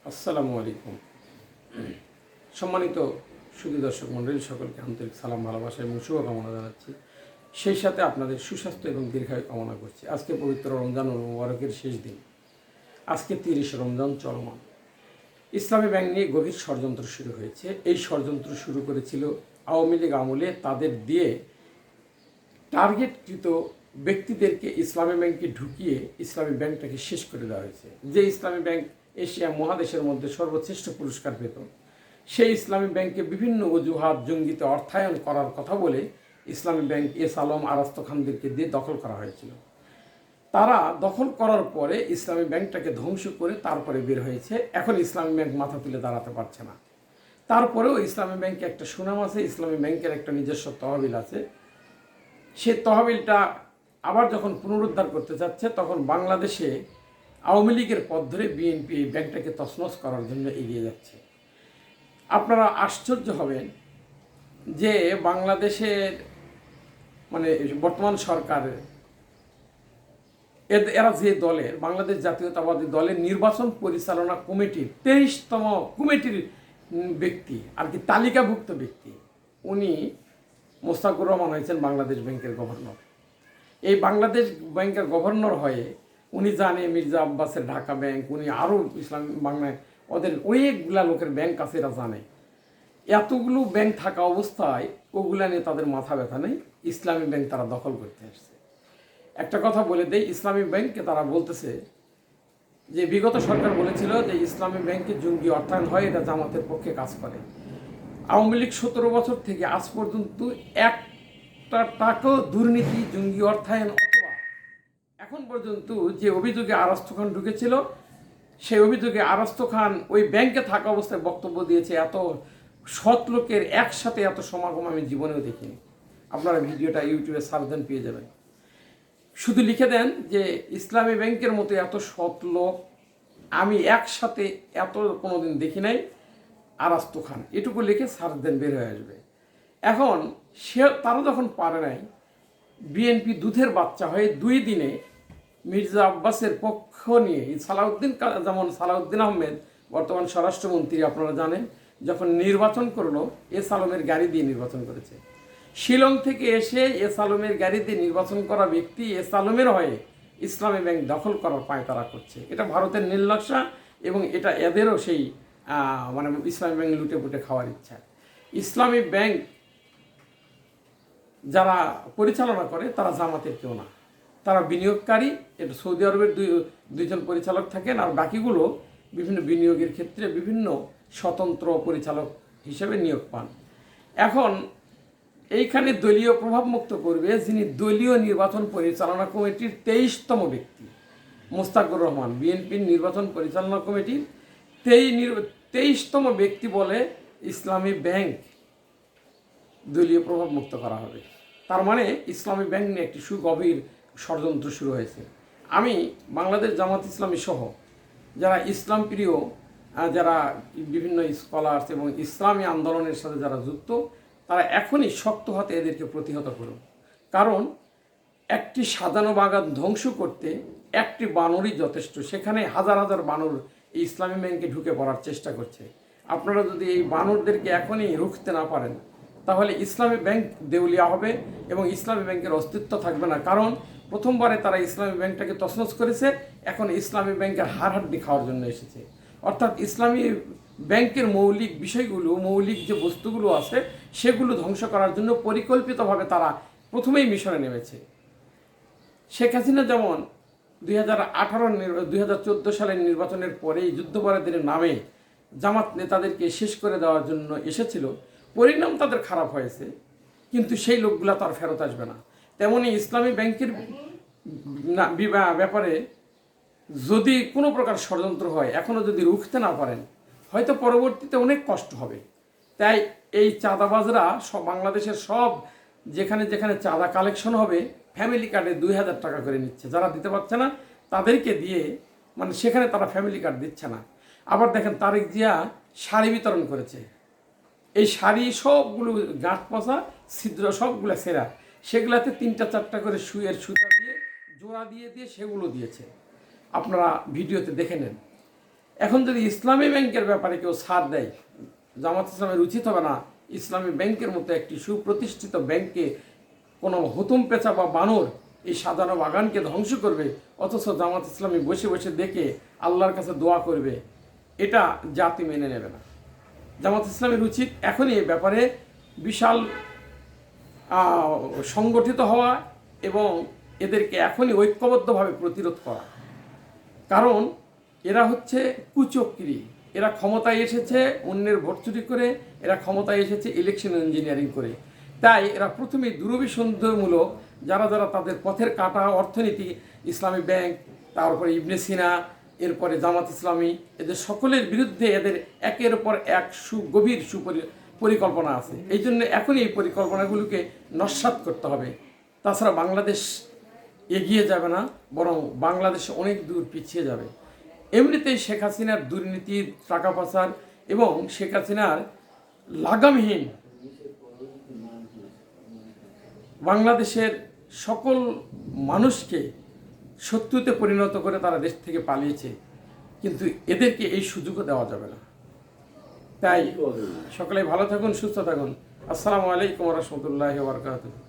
আসসালামু আলাইকুম। সম্মানিত সুধী দর্শক মণ্ডলী, সকলকে আন্তরিক সালাম, ভালোবাসা এবং শুভকামনা জানাচ্ছি। সেই সাথে আপনাদের সুস্বাস্থ্য এবং দীর্ঘায়ু কামনা করছি। আজকে পবিত্র রমজান ও মোবারকের শেষ দিন। আজকে 30 রমজান চলমান। ইসলামী ব্যাংক নিয়ে গভীর ষড়যন্ত্র শুরু হয়েছে। এই ষড়যন্ত্র শুরু করেছিল আওয়ামী লীগ আমলে। তাদের দিয়ে টার্গেটকৃত ব্যক্তিদেরকে ইসলামী ব্যাংকে ঢুকিয়ে ইসলামী ব্যাংকটাকে শেষ করে দেওয়া হয়েছে। যে ইসলামী ব্যাংক এশিয়া মহাদেশের মধ্যে সর্বশ্রেষ্ঠ পুরস্কার পেত, সেই ইসলামী ব্যাংকে বিভিন্ন অজুহাত জঙ্গিতে অর্থায়ন করার কথা বলে ইসলামী ব্যাংক এস আলম আরাস্ত খানদেরকে দিয়ে দখল করা হয়েছিল। তারা দখল করার পরে ইসলামী ব্যাংকটাকে ধ্বংস করে তারপরে বের হয়েছে। এখন ইসলামী ব্যাংক মাথা তুলে দাঁড়াতে পারছে না। তারপরেও ইসলামী ব্যাংকে একটা সুনাম আছে, ইসলামী ব্যাংকের একটা নিজস্ব তহবিল আছে। সে তহবিলটা আবার যখন পুনরুদ্ধার করতে চাচ্ছে, তখন বাংলাদেশে আওয়ামী লীগের পথ ধরে বিএনপি এই ব্যাংকটাকে তছনছ করার জন্য এগিয়ে যাচ্ছে। আপনারা আশ্চর্য হবেন যে বাংলাদেশের বর্তমান সরকার এরা যে দলের বাংলাদেশ জাতীয়তাবাদী দলের নির্বাচন পরিচালনা কমিটির 23তম কমিটির ব্যক্তি আর কি, তালিকাভুক্ত ব্যক্তি, উনি মোস্তাকুর রহমান হয়েছেন বাংলাদেশ ব্যাংকের গভর্নর। এই বাংলাদেশ ব্যাংকের গভর্নর হয়ে উনি জানে মির্জা আব্বাসের ঢাকা ব্যাংক, উনি আরও ইসলাম বাংলায় ওদের অনেকগুলা লোকের ব্যাংক আছে, এরা জানে। এতগুলো ব্যাংক থাকা অবস্থায় ওগুলা নিয়ে তাদের মাথা ব্যথা নেই। ইসলামী ব্যাংক তারা দখল করতে আসছে। একটা কথা বলে দেয়, ইসলামী ব্যাংককে তারা বলতেছে যে বিগত সরকার বলেছিল যে ইসলামী ব্যাংকে জঙ্গি অর্থায়ন হয়, এটা জামাতের পক্ষে কাজ করে। আওয়ামী লীগ 17 বছর থেকে আজ পর্যন্ত একটা টাকাও দুর্নীতি, জঙ্গি অর্থায়ন অথবা এখন পর্যন্ত যে অভিযোগে আরাস্তু খান ঢুকেছিল, সেই অভিযোগে আরাস্তু খান ওই ব্যাংকে থাকা অবস্থায় বক্তব্য দিয়েছে। এত সৎ লোকের একসাথে এত সমাগম আমি জীবনেও দেখিনি। আপনারা ভিডিওটা ইউটিউবে সার্চ দেন, পেয়ে যাবেন। শুধু লিখে দেন যে ইসলামী ব্যাংকের মতো এত সৎ লোক আমি একসাথে এত কোনোদিন দেখি নাই, আরাস্তু খান, এটুকু লিখে সার্চ দেন, বের হয়ে আসবে। এখন তারা যখন পারে নাই, বিএনপি দুধের বাচ্চা হয়ে 2 দিনে মির্জা আব্বাসের পক্ষ নিয়ে সালাউদ্দিন আহমেদ বর্তমান স্বরাষ্ট্রমন্ত্রী, আপনারা জানেন, যখন নির্বাচন করলো এস আলমের গাড়ি দিয়ে নির্বাচন করেছে। শিলং থেকে এসে এস আলমের গাড়ি দিয়ে নির্বাচন করা ব্যক্তি এস আলমের হয়ে ইসলামী ব্যাংক দখল করার পায়তারা করছে। এটা ভারতের নীলনকশা এবং এটা এদেরও সেই ইসলামী ব্যাংক লুটে পুটে খাওয়ার ইচ্ছা। ইসলামী ব্যাংক যারা পরিচালনা করে তারা জামাতের কেউ না, তারা বিনিয়োগকারী। এটা সৌদি আরবের দুইজন পরিচালক থাকেন, আর বাকিগুলো বিভিন্ন বিনিয়োগের ক্ষেত্রে বিভিন্ন স্বতন্ত্র পরিচালক হিসেবে নিয়োগ পান। এখন এইখানে দলীয় প্রভাবমুক্ত করবে যিনি দলীয় নির্বাচন পরিচালনা কমিটির 23তম ব্যক্তি, মোস্তাকুর রহমান, বিএনপির নির্বাচন পরিচালনা কমিটির 23তম ব্যক্তি বলে ইসলামী ব্যাংক দলীয় প্রভাব মুক্ত করা হবে। তার মানে ইসলামী ব্যাংক নিয়ে একটি সুগভীর ষড়যন্ত্র শুরু হয়েছে। আমি বাংলাদেশ জামাত ইসলামী সহ যারা ইসলাম প্রিয়, যারা বিভিন্ন স্কলার্স এবং ইসলামী আন্দোলনের সাথে যারা যুক্ত, তারা এখনই শক্ত হাতে এদেরকে প্রতিহত করুন। কারণ একটি সাজানো বাগান ধ্বংস করতে একটি বানরই যথেষ্ট। সেখানে হাজার হাজার বানর এই ইসলামী ব্যাংকে ঢুকে পড়ার চেষ্টা করছে। আপনারা যদি এই বানরদেরকে এখনই রুখতে না পারেন, তাহলে ইসলামী ব্যাংক দেউলিয়া হবে এবং ইসলামী ব্যাংকের অস্তিত্ব থাকবে না। কারণ প্রথমবারে তারা ইসলামী ব্যাংকটাকে তছনছ করেছে, এখন ইসলামী ব্যাংকের হাড়হাড্ডি খাওয়ার জন্য এসেছে। অর্থাৎ ইসলামী ব্যাংকের মৌলিক বিষয়গুলো, মৌলিক যে বস্তুগুলো আছে, সেগুলো ধ্বংস করার জন্য পরিকল্পিতভাবে তারা প্রথমেই মিশনে নেমেছে। শেখ হাসিনা যেমন 2014 সালের নির্বাচনের পরেই যুদ্ধাপরাধীর নামে জামাত নেতাদেরকে শেষ করে দেওয়ার জন্য এসেছিল, পরিণাম তাদের খারাপ হয়েছে, কিন্তু সেই লোকগুলা তার ফেরত আসবে না। তেমনি ইসলামী ব্যাংকের ব্যাপারে যদি কোনো প্রকার ষড়যন্ত্র হয়, এখনও যদি রুখতে না পারেন, হয়তো পরবর্তীতে অনেক কষ্ট হবে। তাই এই চাঁদাবাজরা বাংলাদেশের সব যেখানে যেখানে চাঁদা কালেকশন হবে, ফ্যামিলি কার্ডে 2000 টাকা করে নিচ্ছে। যারা দিতে পারছে না তাদেরকে দিয়ে, সেখানে তারা ফ্যামিলি কার্ড দিচ্ছে না। আবার দেখেন তারেক জিয়া শাড়ি বিতরণ করেছে, এই শাড়ি সবগুলো গাঁট পচা, ছিদ্র সবগুলো সেরা, সেগুলাতে 3-4টা করে সুইয়ের সুতা দিয়ে জোড়া দিয়ে সেগুলো দিয়েছে। আপনারা ভিডিওতে দেখে নেন। এখন যদি ইসলামী ব্যাংকের ব্যাপারে কেউ ছাড় দেয়, জামাত ইসলামের উচিত হবে না ইসলামী ব্যাংকের মতো একটি সুপ্রতিষ্ঠিত ব্যাংকে কোনো হুতুম পেঁচা বা বানর এই সাজানো বাগানকে ধ্বংস করবে, অথচ জামাত ইসলামী বসে বসে দেখে আল্লাহর কাছে দোয়া করবে। এটা জাতি মেনে নেবে না। জামাত ইসলামের উচিত এখনই এই ব্যাপারে বিশাল সংগঠিত হওয়া এবং এদেরকে এখনই ঐক্যবদ্ধভাবে প্রতিরোধ করা। কারণ এরা হচ্ছে কুচক্রী, এরা ক্ষমতায় এসেছে অন্যের ভোট চুরি করে, এরা ক্ষমতায় এসেছে ইলেকশন ইঞ্জিনিয়ারিং করে। তাই এরা প্রথমে দুরভিসন্ধিমূলক যারা যারা তাদের পথের কাটা অর্থনীতি, ইসলামী ব্যাংক, তারপরে ইবনে সিনা, এরপরে জামাত ইসলামী, এদের সকলের বিরুদ্ধে এদের একের পর এক গভীর পরিকল্পনা আছে। এই জন্য এখনই এই পরিকল্পনাগুলোকে নস্যাৎ করতে হবে। তাছাড়া বাংলাদেশ এগিয়ে যাবে না, বরং বাংলাদেশ অনেক দূর পিছিয়ে যাবে। এমনিতেই শেখ হাসিনার দুর্নীতির টাকা পাচার এবং শেখ হাসিনার লাগামহীন বাংলাদেশের সকল মানুষকে শত্রুতে পরিণত করে তারা দেশ থেকে পালিয়েছে, কিন্তু এদেরকে এই সুযোগও দেওয়া যাবে না। তাই সকলে ভালো থাকুন, সুস্থ থাকুন। আসসালামু আলাইকুম ওয়া রাহমাতুল্লাহি ওয়া বারাকাতুহু।